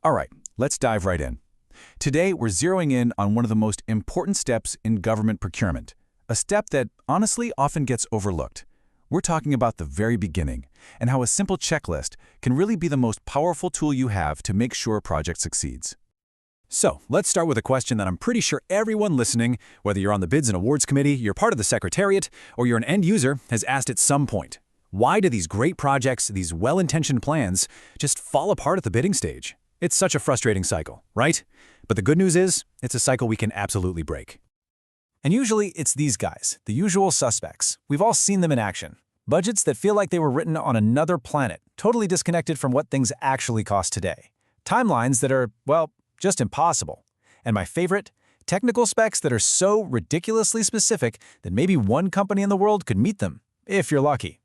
All right, let's dive right in. Today, we're zeroing in on one of the most important steps in government procurement, a step that honestly often gets overlooked. We're talking about the very beginning and how a simple checklist can really be the most powerful tool you have to make sure a project succeeds. So, let's start with a question that I'm pretty sure everyone listening, whether you're on the Bids and Awards Committee, you're part of the Secretariat, or you're an end user, has asked at some point. Why do these great projects, these well-intentioned plans, just fall apart at the bidding stage? It's such a frustrating cycle, right? But the good news is, it's a cycle we can absolutely break. And usually, it's these guys, the usual suspects. We've all seen them in action. Budgets that feel like they were written on another planet, totally disconnected from what things actually cost today. Timelines that are, well, just impossible. And my favorite, technical specs that are so ridiculously specific that maybe one company in the world could meet them, if you're lucky.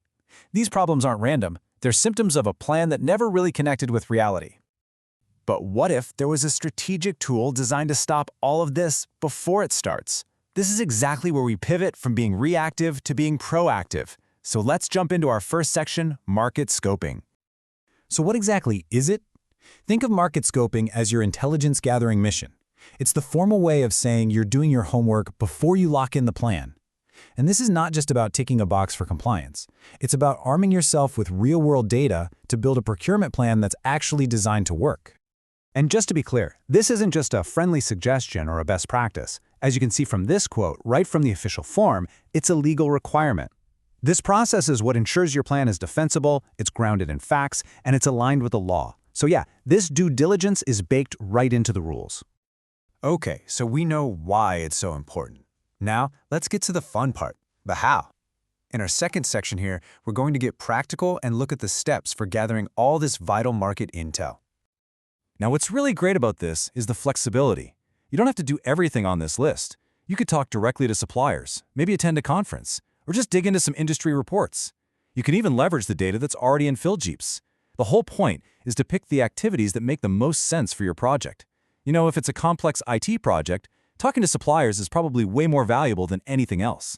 These problems aren't random. They're symptoms of a plan that never really connected with reality. But what if there was a strategic tool designed to stop all of this before it starts? This is exactly where we pivot from being reactive to being proactive. So let's jump into our first section, market scoping. So what exactly is it? Think of market scoping as your intelligence gathering mission. It's the formal way of saying you're doing your homework before you lock in the plan. And this is not just about ticking a box for compliance. It's about arming yourself with real-world data to build a procurement plan that's actually designed to work. And just to be clear, this isn't just a friendly suggestion or a best practice. As you can see from this quote, right from the official form, it's a legal requirement. This process is what ensures your plan is defensible, it's grounded in facts, and it's aligned with the law. So yeah, this due diligence is baked right into the rules. Okay, so we know why it's so important. Now, let's get to the fun part, the how. In our second section here, we're going to get practical and look at the steps for gathering all this vital market intel. Now, what's really great about this is the flexibility. You don't have to do everything on this list. You could talk directly to suppliers, maybe attend a conference, or just dig into some industry reports. You can even leverage the data that's already in FieldGeeps. The whole point is to pick the activities that make the most sense for your project. You know, if it's a complex IT project, talking to suppliers is probably way more valuable than anything else.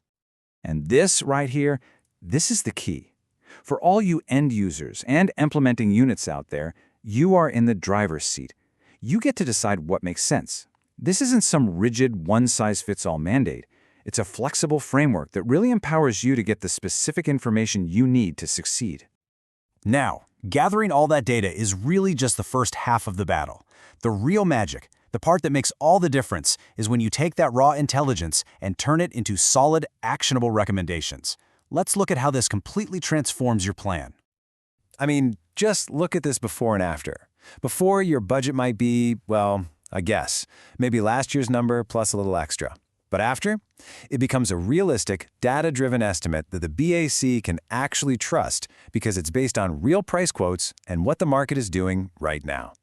And this right here, this is the key. For all you end users and implementing units out there, you are in the driver's seat. You get to decide what makes sense. This isn't some rigid one-size-fits-all mandate. It's a flexible framework that really empowers you to get the specific information you need to succeed. Now, gathering all that data is really just the first half of the battle. The real magic, the part that makes all the difference, is when you take that raw intelligence and turn it into solid, actionable recommendations. Let's look at how this completely transforms your plan. I mean, just look at this before and after. Before, your budget might be, well, I guess, maybe last year's number plus a little extra. But after, it becomes a realistic, data-driven estimate that the BAC can actually trust because it's based on real price quotes and what the market is doing right now.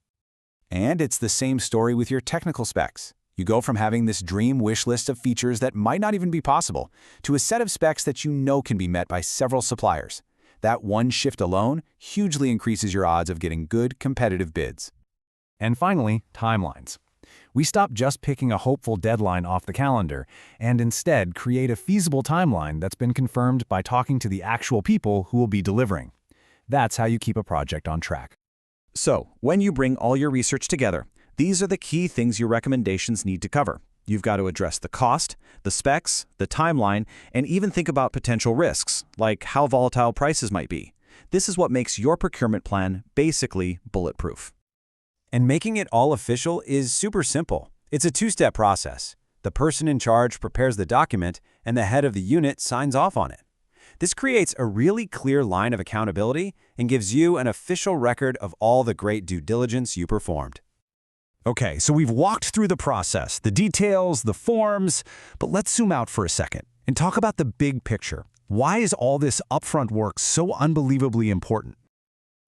And it's the same story with your technical specs. You go from having this dream wish list of features that might not even be possible to a set of specs that you know can be met by several suppliers. That one shift alone hugely increases your odds of getting good, competitive bids. And finally, timelines. We stop just picking a hopeful deadline off the calendar and instead create a feasible timeline that's been confirmed by talking to the actual people who will be delivering. That's how you keep a project on track. So, when you bring all your research together, these are the key things your recommendations need to cover. You've got to address the cost, the specs, the timeline, and even think about potential risks, like how volatile prices might be. This is what makes your procurement plan basically bulletproof. And making it all official is super simple. It's a two-step process. The person in charge prepares the document, and the head of the unit signs off on it. This creates a really clear line of accountability and gives you an official record of all the great due diligence you performed. Okay, so we've walked through the process, the details, the forms, but let's zoom out for a second and talk about the big picture. Why is all this upfront work so unbelievably important?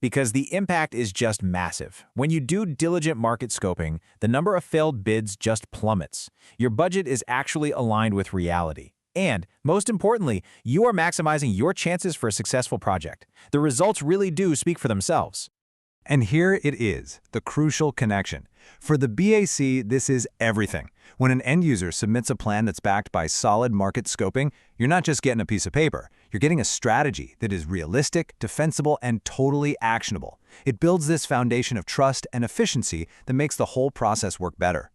Because the impact is just massive. When you do diligent market scoping, the number of failed bids just plummets. Your budget is actually aligned with reality. And, most importantly, you are maximizing your chances for a successful project. The results really do speak for themselves. And here it is, the crucial connection. For the BAC, this is everything. When an end user submits a plan that's backed by solid market scoping, you're not just getting a piece of paper. You're getting a strategy that is realistic, defensible, and totally actionable. It builds this foundation of trust and efficiency that makes the whole process work better.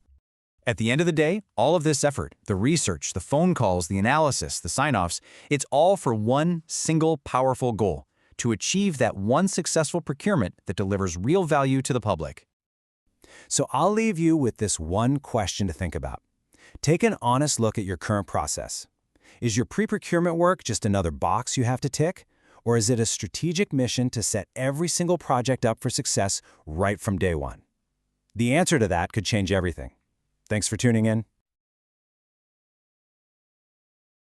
At the end of the day, all of this effort, the research, the phone calls, the analysis, the sign-offs, it's all for one single powerful goal: to achieve that one successful procurement that delivers real value to the public. So I'll leave you with this one question to think about. Take an honest look at your current process. Is your pre-procurement work just another box you have to tick? Or is it a strategic mission to set every single project up for success right from day one? The answer to that could change everything. Thanks for tuning in.